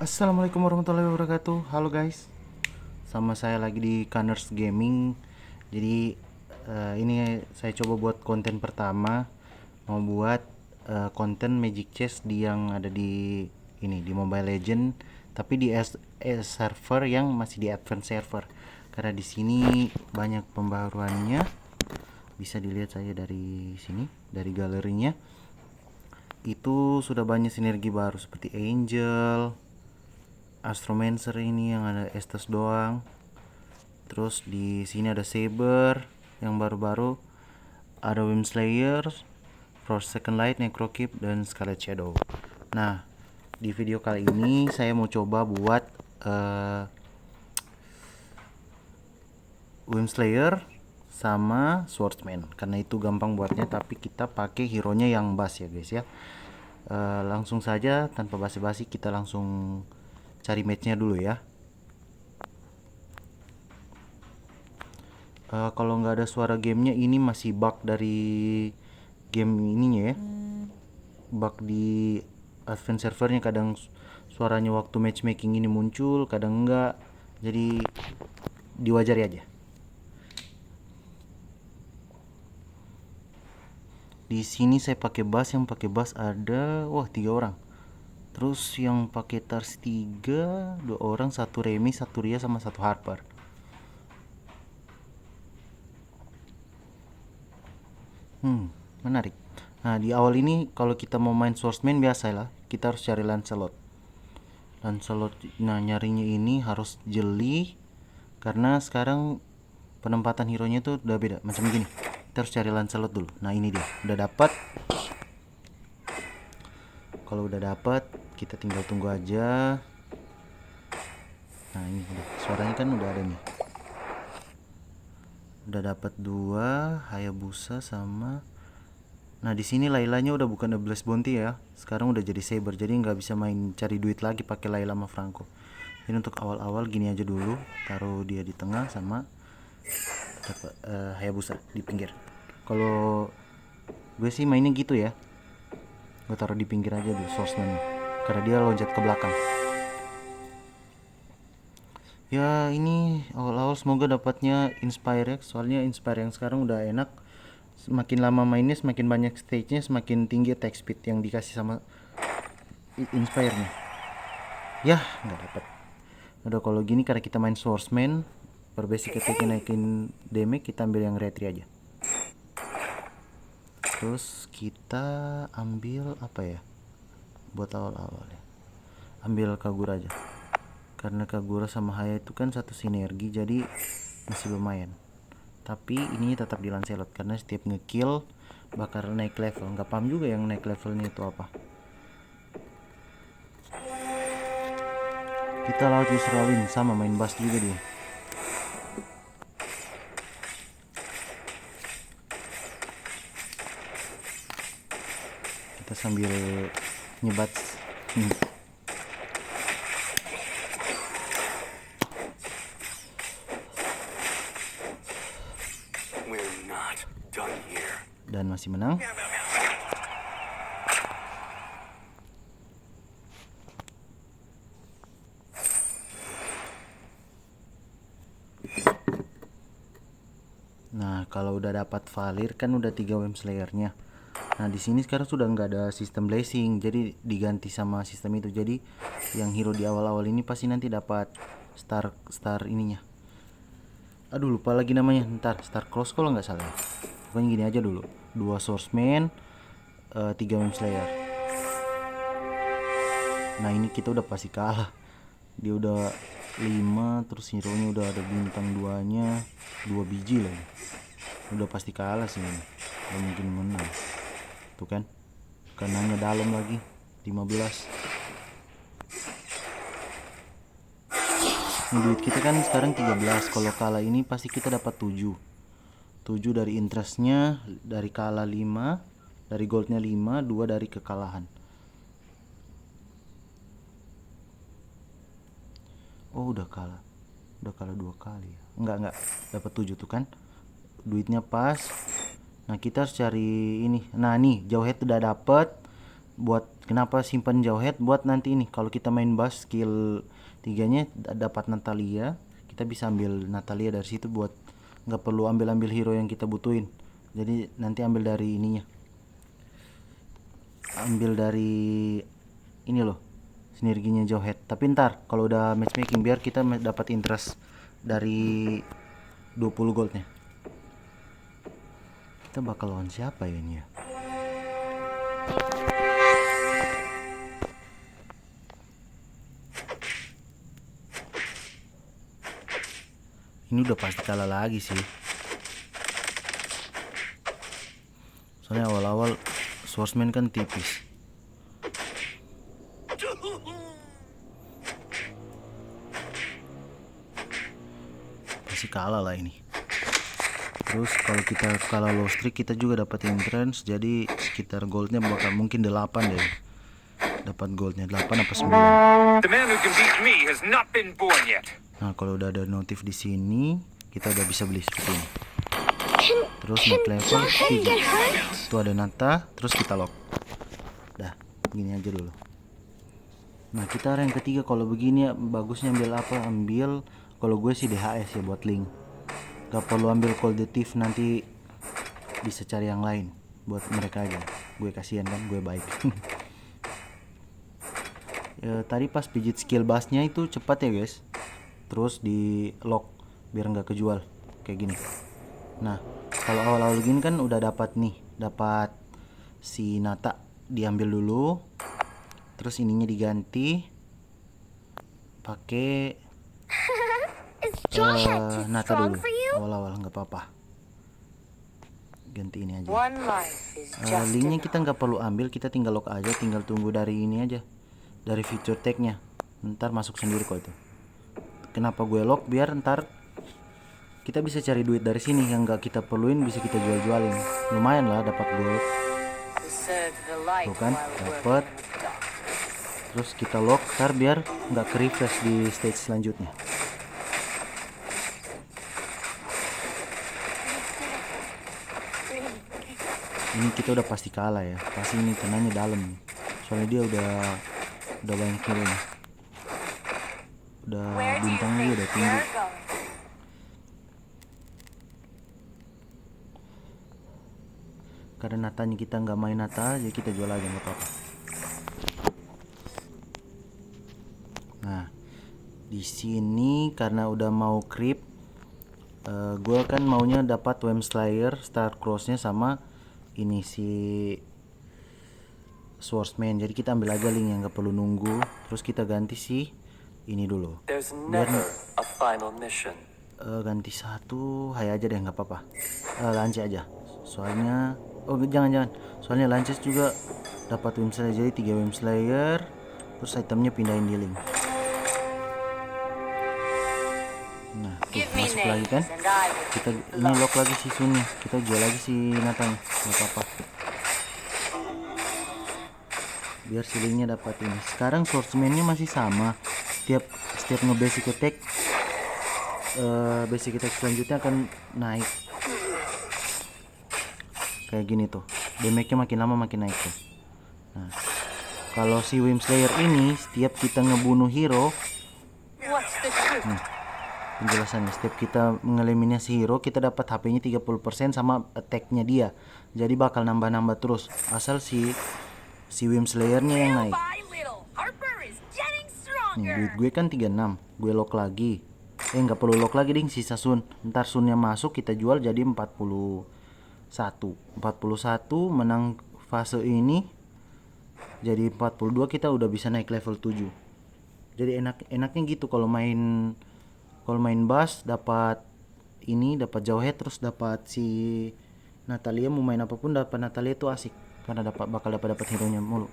Assalamualaikum warahmatullahi wabarakatuh. Halo guys, sama saya lagi di Gunners Gaming. Jadi ini saya coba buat konten pertama, mau buat konten Magic Chess yang ada di ini di Mobile Legend, tapi di server yang masih di Advance server. Karena di sini banyak pembaruannya, bisa dilihat saya dari sini, dari galerinya. Itu sudah banyak sinergi baru seperti Angel, Astromancer ini yang ada Estes doang. Terus di sini ada Saber yang baru-baru, ada Windslayer, Frost Second Light, Necrokeep, dan Scarlet Shadow. Nah, di video kali ini saya mau coba buat Windslayer sama Swordsman karena itu gampang buatnya, tapi kita pakai hero nya yang bas ya guys ya. Langsung saja tanpa basi-basi kita langsung cari matchnya dulu ya. Kalau nggak ada suara gamenya, ini masih bug dari game ininya ya, bug di advance servernya. Kadang suaranya waktu matchmaking ini muncul, kadang enggak, jadi diwajari aja. Di sini saya pakai bass, yang pakai bass ada 3 orang. Terus yang pakai tars 3, 2 orang, satu Remy, satu Ria, sama satu Harper. Menarik. Nah, di awal ini kalau kita mau main swordsman biasa lah, kita harus cari Lancelot. Lancelot, nah nyarinya ini harus jeli karena sekarang penempatan hero nya tuh udah beda. Macam gini, kita harus cari Lancelot dulu. Nah ini dia, udah dapat. Kalau udah dapat, kita tinggal tunggu aja. Nah ini udah, suaranya kan udah ada nih. Udah dapat 2 Hayabusa sama. Nah di sini Lailanya udah bukan Blast Bounty ya, sekarang udah jadi Saber, jadi nggak bisa main cari duit lagi pakai Layla sama Franco. Ini untuk awal-awal gini aja dulu, taruh dia di tengah sama Hayabusa di pinggir. Kalau gue sih mainnya gitu ya, gue taruh di pinggir aja dulu swordsman karena dia loncat ke belakang. Ya ini awal-awal semoga dapatnya Inspire ya, soalnya Inspire yang sekarang udah enak. Semakin lama mainnya, semakin banyak stage-nya, semakin tinggi attack speed yang dikasih sama Inspire-nya. Ya, nggak dapat. Udah kalau gini karena kita main Swordsman, per basic attack-nya naikin damage, kita ambil yang retri aja. Terus kita ambil apa ya? Buat awal-awal ya. Ambil Kagura aja. Karena Kagura sama Haya itu kan satu sinergi, jadi masih lumayan. Tapi ini tetap di Lancelot karena setiap ngekill bakal naik level. Nggak paham juga yang naik levelnya itu apa. Kita laut Yusrawin, sama main bass juga dia. Kita sambil nyebat. Dan masih menang. Nah, kalau udah dapat Valir kan udah 3 Wemslayer-nya. Nah, di sini sekarang sudah nggak ada sistem blessing, jadi diganti sama sistem itu. Jadi yang hero di awal-awal ini pasti nanti dapat star ininya. Aduh, lupa lagi namanya. Ntar Star Cross kalau nggak salah. Pokoknya gini aja dulu. 2 Swordsman, 3 Wemslayer. Nah, ini kita udah pasti kalah. Dia udah 5, terus hero nya udah ada bintang 2 nya 2 biji lagi. Udah pasti kalah sih ini. Gak mungkin menang. Tuh kan, kanannya dalam lagi 15. Ini duit kita kan sekarang 13. Kalau kalah ini pasti kita dapat 7 dari interestnya, dari kalah 5, dari goldnya 5, 2 dari kekalahan. Oh udah kalah 2 kali ya. Enggak, dapat 7 tuh kan, duitnya pas. Nah kita harus cari ini. Nah nih Jauhead udah dapet, buat Kenapa simpan Jawhead? Buat nanti ini kalau kita main bass skill 3-nya dapat Natalia, kita bisa ambil Natalia dari situ, buat nggak perlu ambil hero yang kita butuhin. Jadi nanti ambil dari ininya, ambil dari ini loh, sinerginya Jawhead. Tapi ntar kalau udah matchmaking biar kita dapat interest dari 20 goldnya. Kita bakal lawan siapa ya ini ya? Ini udah pasti kalah lagi sih. Soalnya awal-awal swordsman kan tipis. Pasti kalah lah ini. Terus kalau kita kalah low streak kita juga dapat entrance, jadi sekitar goldnya bakal mungkin 8 deh. Dapat goldnya 8 apa 9. The man who can beat me has not been born yet. Nah, kalau udah ada notif di sini, kita udah bisa beli seperti ini. Terus naik level 3. Itu ada Nata, terus kita lock. Dah, gini aja dulu. Nah, kita rank ketiga. Kalau begini ya bagusnya ambil apa? Ambil, kalau gue sih DHS ya buat link. Gak perlu ambil Cold the Thief, nanti bisa cari yang lain buat mereka aja. Gue kasihan kan, gue baik. Ya, tadi pas pijit skill bassnya itu cepat ya guys. Terus di lock biar nggak kejual kayak gini. Nah, kalau awal-awal gini kan udah dapat nih, dapat si Nata, diambil dulu. Terus ininya diganti pakai Nata dulu. Awal-awal nggak apa-apa. Ganti ini aja. Linknya kita nggak perlu ambil, kita tinggal lock aja, tinggal tunggu dari ini aja, dari feature tag-nya. Ntar masuk sendiri kok itu. Kenapa gue lock? Biar ntar kita bisa cari duit dari sini yang nggak kita perluin, bisa kita jual-jualin. Lumayan lah dapat gold. Tuh kan, dapat. Terus kita lock, ntar biar nggak ke refresh di stage selanjutnya. Ini kita udah pasti kalah ya, pasti ini tenanya dalam. Soalnya dia udah banyak hero nih. Udah bintangnya udah tinggi. Karena Natanya kita nggak main Nata, jadi kita jual aja nggak apa-apa. Nah, di sini karena udah mau creep, gue kan maunya dapat Wem Slayer, Star Crossnya sama ini si Swordsman. Jadi kita ambil aja link yang nggak perlu nunggu. Terus kita ganti si ini dulu. Biar ganti satu, hai aja deh nggak apa-apa. Lance aja. Soalnya jangan. Soalnya Lance juga dapat Wem Slayer, jadi 3 Wem Slayer. Terus itemnya pindahin di link. Nah, tuh masuk lagi kan. Kita ini lock lagi si Sunnya. Kita jual lagi si Nathan. Nggak apa-apa. Biar si linknya dapat ini. Sekarang swordsman-nya masih sama. Setiap nge-basic attack, basic attack selanjutnya akan naik. Kayak gini tuh. Damage-nya makin lama makin naik tuh. Nah, kalau si Wem Slayer ini setiap kita ngebunuh hero, penjelasannya, setiap kita mengeliminasi hero kita dapat HP-nya 30% sama attack-nya dia. Jadi bakal nambah-nambah terus asal si Wem Slayer-nya yang naik. Nih, duit gue kan 36. Gue lock lagi. Nggak perlu lock lagi ding, sisa Sun. Ntar Sunnya masuk kita jual jadi 41 menang fase ini. Jadi 42 kita udah bisa naik level 7. Jadi enaknya gitu kalau main bass dapat ini, dapat Jawhead, terus dapat si Natalia. Mau main apapun dapat Natalia itu asik karena bakal dapat hero-nya mulu.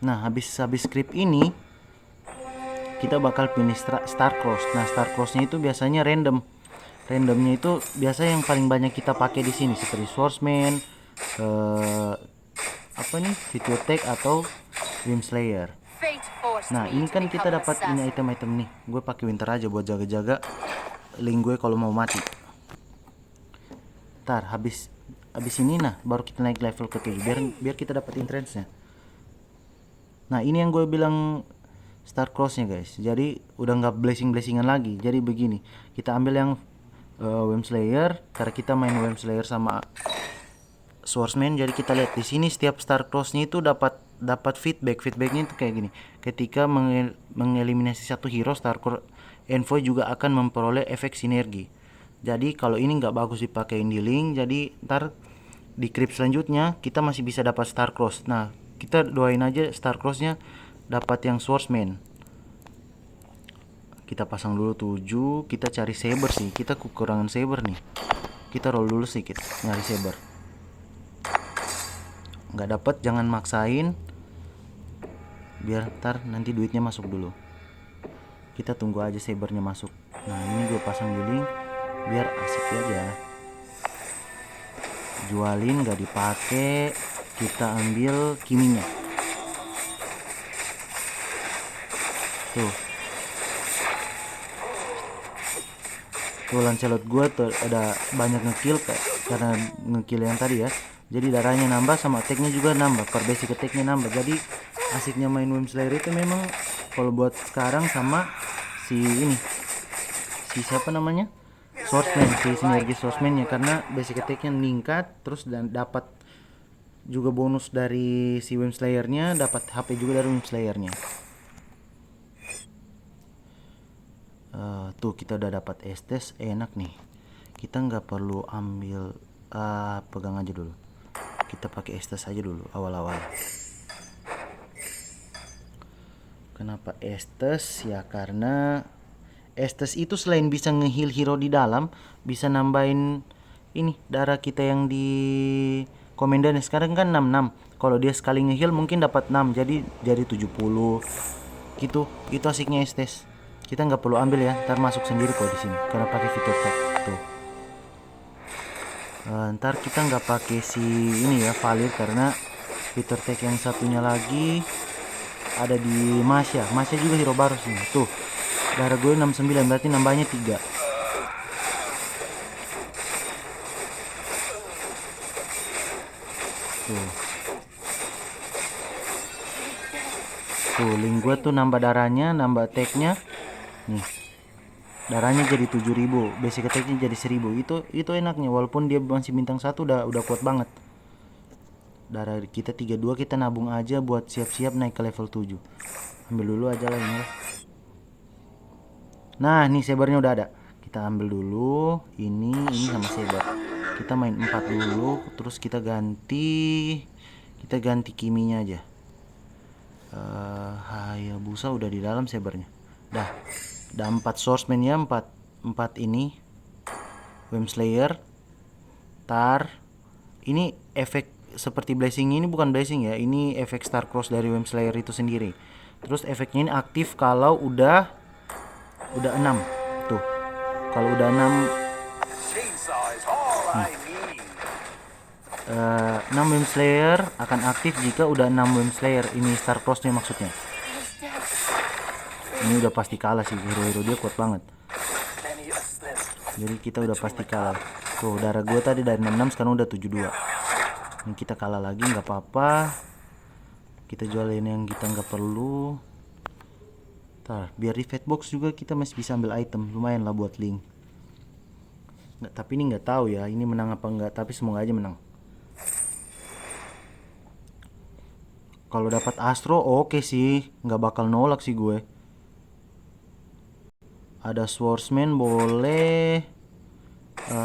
Nah, habis script ini kita bakal pilih Star Cross. Nah, Star Cross-nya itu biasanya random. Randomnya itu biasa yang paling banyak kita pakai di sini seperti Swordsman, Future Tech atau Wem Slayer. Nah, ini kan kita dapat ini item-item nih. Gue pakai Winter aja buat jaga-jaga link gue kalau mau mati. Ntar habis ini baru kita naik level ke 7 biar kita dapat entrance-nya. Nah ini yang gue bilang star crossnya guys, jadi udah nggak blessing-blessingan lagi. Jadi begini, kita ambil yang Wem Slayer, karena kita main Wem Slayer sama Swordsman. Jadi kita lihat di sini setiap star crossnya itu dapat feedbacknya itu kayak gini. Ketika mengeliminasi satu hero, star cross envoy juga akan memperoleh efek sinergi. Jadi kalau ini nggak bagus dipakein di link, jadi ntar di creep selanjutnya kita masih bisa dapat star cross. Nah kita doain aja star crossnya dapat yang Swordsman. Kita pasang dulu 7, kita cari saber sih, kita kekurangan saber nih. Kita roll dulu sedikit nyari saber. Nggak dapat, jangan maksain, biar ntar nanti duitnya masuk dulu. Kita tunggu aja sabernya masuk. Nah ini gue pasang di link biar asik aja. Jualin nggak dipakai, kita ambil kiminya. Tuh Lancelot gue tuh ada banyak ngekill karena ngekill yang tadi ya. Jadi darahnya nambah sama attacknya juga nambah, per basic attacknya nambah. Jadi asiknya main Wem Slayer itu memang kalau buat sekarang sama si ini, si siapa namanya, Swordsman, si sinergi Swordsman-nya, karena basic attacknya meningkat, terus dan dapat juga bonus dari si Wem Slayer-nya, dapat HP juga dari Wem Slayer-nya. Tuh kita udah dapat Estes, enak nih. Kita nggak perlu ambil, pegang aja dulu. Kita pakai Estes aja dulu awal-awal. Kenapa Estes? Ya karena Estes itu selain bisa ngeheal hero di dalam, bisa nambahin ini darah kita yang di komandannya. Sekarang kan 66. Kalau dia sekali ngeheal mungkin dapat 6, jadi 70 gitu. Itu asiknya Estes. Kita nggak perlu ambil ya, ntar masuk sendiri kok di sini karena pakai fitur tag tuh. Ntar kita nggak pakai si ini ya Valir, karena fitur tag yang satunya lagi ada di Masya. Masya juga hero baru sih. Tuh darah gue 69, berarti nambahnya 3. Tuh link gue tuh nambah darahnya, nambah attacknya nih, darahnya jadi 7000, basic attacknya jadi 1000. Itu enaknya, walaupun dia masih bintang 1 udah kuat banget. Darah kita 32, kita nabung aja buat siap-siap naik ke level 7. Ambil dulu aja lah ini. Nah nih sabernya udah ada, kita ambil dulu ini sama saber. Kita main 4 dulu, terus kita ganti kiminya aja. Hayabusa udah di dalam sabernya. Dah 4 swordsman ya, 4 ini Wem Slayer, Tar. Ini efek seperti blessing, ini bukan blessing ya, ini efek star cross dari Wem Slayer itu sendiri. Terus efeknya ini aktif kalau udah 6 tuh. Kalau udah 6 Wem Slayer akan aktif jika udah 6 Wem Slayer. Ini star crossnya maksudnya. Ini udah pasti kalah sih, hero-hero dia kuat banget. Jadi kita udah pasti kalah. Tuh darah gue tadi dari 66 sekarang udah 72. Ini kita kalah lagi, nggak apa-apa. Kita jualin yang kita nggak perlu. Biar di fatbox juga kita masih bisa ambil item, lumayan lah buat link. Nggak, tapi ini nggak tahu ya ini menang apa enggak, tapi semoga aja menang. Kalau dapat Astro oke sih, nggak bakal nolak sih gue. Ada Swordsman, boleh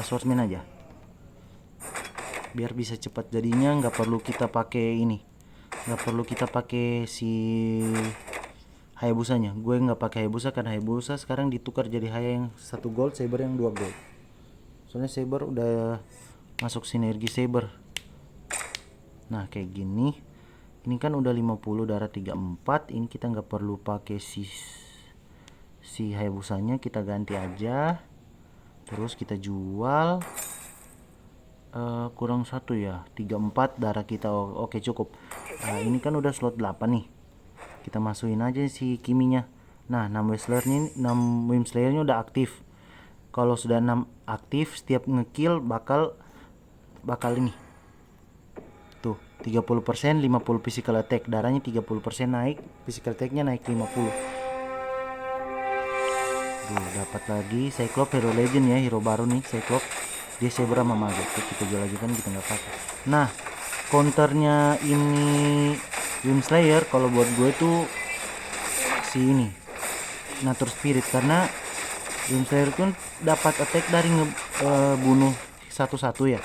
Swordsman aja, biar bisa cepat jadinya. Nggak perlu kita pakai ini, nggak perlu kita pakai si Hayabusanya. Gue nggak pakai Hayabusa karena Hayabusa sekarang ditukar jadi Haya yang 1 gold, Saber yang 2 gold. Soalnya Saber udah masuk sinergi Saber. Nah kayak gini, ini kan udah 50 darah 34. Ini kita nggak perlu pakai si Hayabusanya, kita ganti aja. Terus kita jual, kurang 1 ya, 34 darah kita. Oke cukup. Ini kan udah slot 8 nih, kita masukin aja si kiminya. Nah 6 Wem Slayer-nya udah aktif. Kalau sudah 6 aktif, setiap ngekill bakal ini tuh 30%, 50 physical attack. Darahnya 30% naik, physical attacknya naik 50. Duh, dapat lagi Cyclops hero legend ya, hero baru nih Cyclops. Dia Zebra sama Maggot. Kita jual lagi kan, kita nggak pakai. Nah, counternya ini Wind Slayer kalau buat gue tuh si ini Nature Spirit, karena Wind Slayer kan dapat attack dari bunuh satu-satu ya.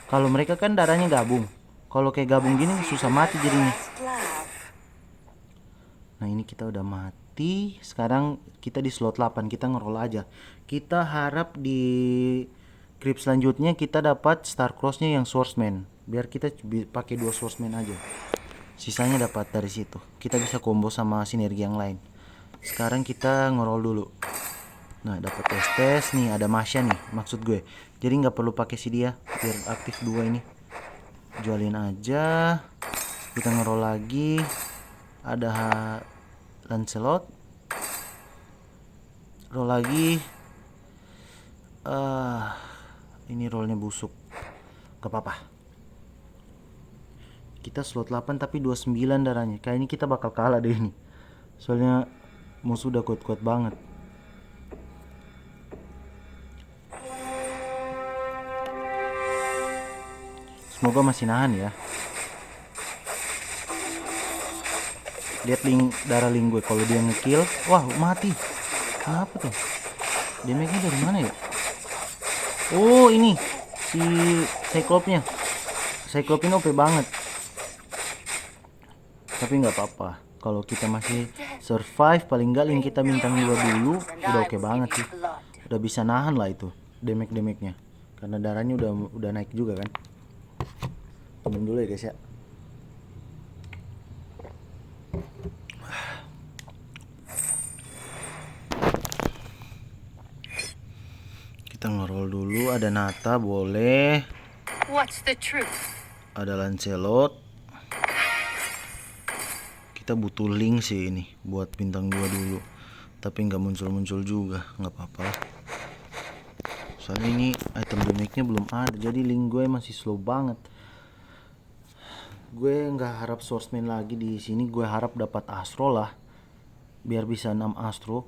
Kalau mereka kan darahnya gabung. Kalau kayak gabung gini susah mati jadinya. Nah, ini kita udah mati. Sekarang kita di slot 8, kita ngeroll aja. Kita harap di creep selanjutnya kita dapat Star Crossnya yang Swordsman. Biar kita pakai 2 Swordsman aja. Sisanya dapat dari situ. Kita bisa combo sama sinergi yang lain. Sekarang kita ngeroll dulu. Nah, dapat tes nih, ada Masya nih maksud gue. Jadi nggak perlu pakai si dia biar aktif 2 ini. Jualin aja. Kita ngeroll lagi. Ada Lancelot. Roll lagi. Ini rollnya busuk. Gak apa-apa. Kita slot 8 tapi 29 darahnya. Kayaknya kita bakal kalah deh ini. Soalnya musuh udah kuat-kuat banget. Semoga masih nahan ya. Lihat darah link gue. Kalau dia ngekill, wah mati. Kenapa tuh? Damage-nya dari mana ya? Oh, ini si Cyclops-nya. Cyclops-nya OP banget. Tapi nggak apa-apa. Kalau kita masih survive, paling nggak link kita bintang 2 dulu, udah oke banget sih. Udah bisa nahan lah itu damage-nya. Karena darahnya udah naik juga kan. Minum dulu ya guys ya. Kita ngeroll dulu. Ada Nata boleh. What's the truth? Ada Lancelot. Kita butuh link sih ini buat bintang 2 dulu. Tapi nggak muncul-muncul juga, nggak apa-apa lah. Soalnya ini item damage-nya belum ada, jadi link gue masih slow banget. Gue nggak harap Swordsman lagi di sini. Gue harap dapat Astro lah, biar bisa 6 Astro,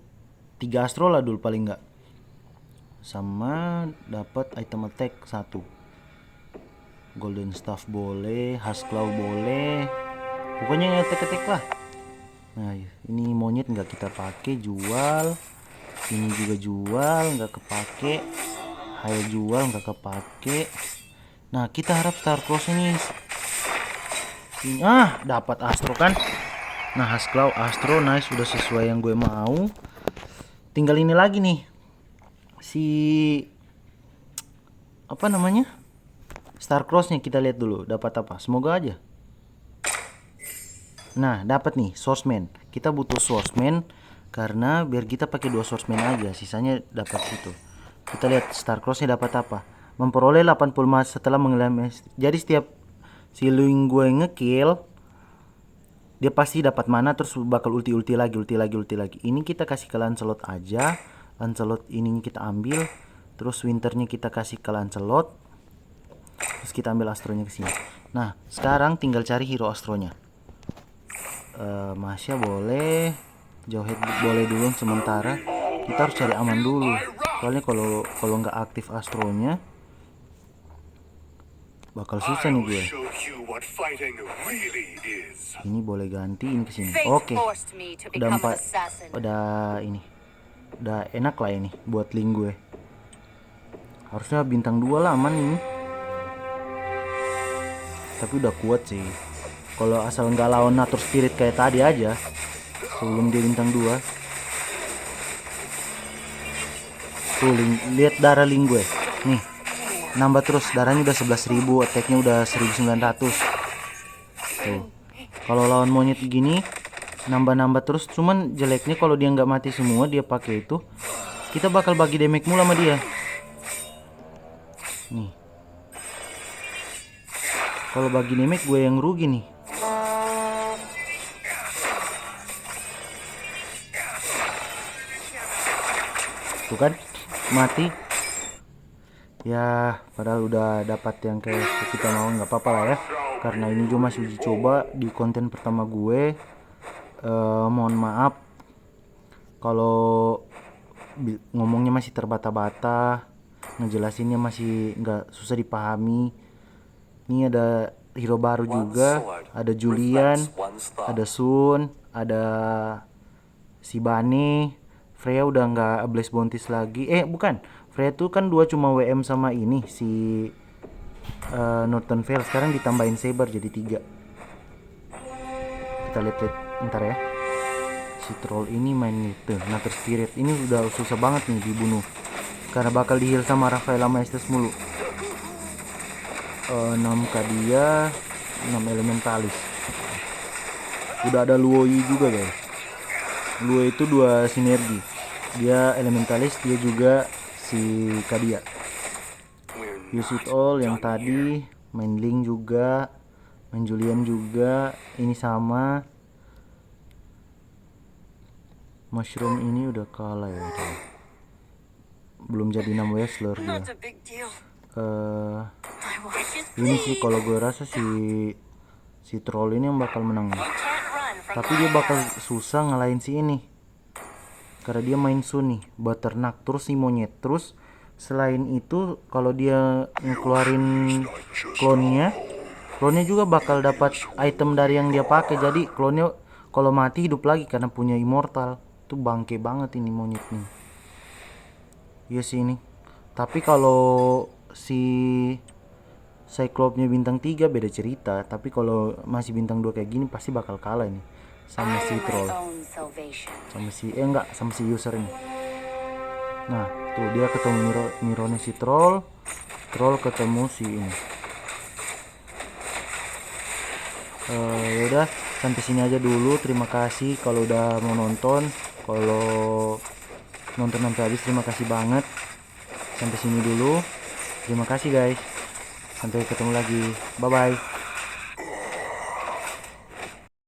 3 Astro lah dulu paling nggak. Sama dapat item attack 1. Golden Staff boleh, Huskclaw boleh. Pokoknya attack lah. Nah, ini monyet nggak kita pakai, jual. Ini juga jual, nggak kepake. Hail jual, nggak kepake. Nah, kita harap Star Cross ini. Dapat Astro kan. Nah, Huskclaw Astro, nice, sudah sesuai yang gue mau. Tinggal ini lagi nih. Si apa namanya? Star Crossnya kita lihat dulu dapat apa. Semoga aja. Nah, dapat nih Swordsman. Kita butuh Swordsman karena biar kita pakai 2 Swordsman aja, sisanya dapat situ. Kita lihat Star Crossnya dapat apa. Memperoleh 85 setelah mengalami. Jadi setiap si Luing gue ngekill, dia pasti dapat mana, terus bakal ulti lagi. Ini kita kasih ke Lancelot aja. Lancelot ininya kita ambil, terus Winternya kita kasih ke Lancelot, terus kita ambil Astronya ke sini. Nah, sekarang tinggal cari hero Astronya. Masya boleh, Jawhead boleh dulu sementara. Kita harus cari aman dulu. Soalnya kalau nggak aktif Astronya, bakal susah nih gue. Ini boleh gantiin ke sini. Oke. Udah 4. Udah ini. Udah enak lah ini buat link gue. Harusnya bintang 2 lah aman ini. Tapi udah kuat sih. Kalau asal nggak lawan Nature Spirit kayak tadi aja, sebelum dia bintang 2. Tuh, lihat darah link gue. Nih. Nambah terus, darahnya udah 11.000, attack-nya udah 1.900. Tuh. Kalau lawan monyet gini nambah terus, cuman jeleknya kalau dia nggak mati semua, dia pakai itu, kita bakal bagi damage mulu sama dia. Nih. Kalau bagi damage gue yang rugi nih. Tuh kan, mati. Ya, padahal udah dapat yang kayak kita mau, nggak apa-apa lah ya. karena ini juga masih uji coba di konten pertama gue. Mohon maaf kalau ngomongnya masih terbata-bata, ngejelasinnya masih nggak susah dipahami. Ini ada hero baru juga, ada Julian, ada Sun, ada si Bane. Freya udah nggak Blaze Bounties lagi. Bukan, Freya tuh kan dua cuma WM sama ini si Northern Vale. Sekarang ditambahin Saber jadi 3. Kita lihat ntar ya. Si troll ini main gitu. Nature Spirit ini udah susah banget nih dibunuh, karena bakal di-heal sama Rafael sama Estes mulu. 6 Kadia, 6 Elementalis. Udah ada Luoi juga guys. Luoi itu 2 sinergi. Dia Elementalis, dia juga si Kadia. Use it all yang tadi, main Link juga, main Julian juga, ini sama. Mushroom ini udah kalah ya. Belum jadi 6 Wrestler dia. Not a big deal. Ini sih kalau gue rasa si troll ini yang bakal menang. Can't run from Tapi dia bakal susah ngalahin si ini, karena dia main Sun nih, Butternut, terus si monyet. Terus selain itu kalau dia ngeluarin klonnya juga bakal dapat item dari yang dia pakai. Jadi klonnya kalau mati hidup lagi karena punya immortal. Itu bangke banget ini monyet nih. Iya sih ini. Tapi kalau si Cyclops-nya bintang 3 beda cerita. Tapi kalau masih bintang 2 kayak gini pasti bakal kalah ini sama si troll. Sama si user ini. Nah, tuh dia ketemu Mironnya si troll ketemu si ini. Yaudah, sampai sini aja dulu. Terima kasih kalau udah mau nonton. Kalau nonton sampai habis, terima kasih banget. Sampai sini dulu. Terima kasih guys. Sampai ketemu lagi. Bye bye.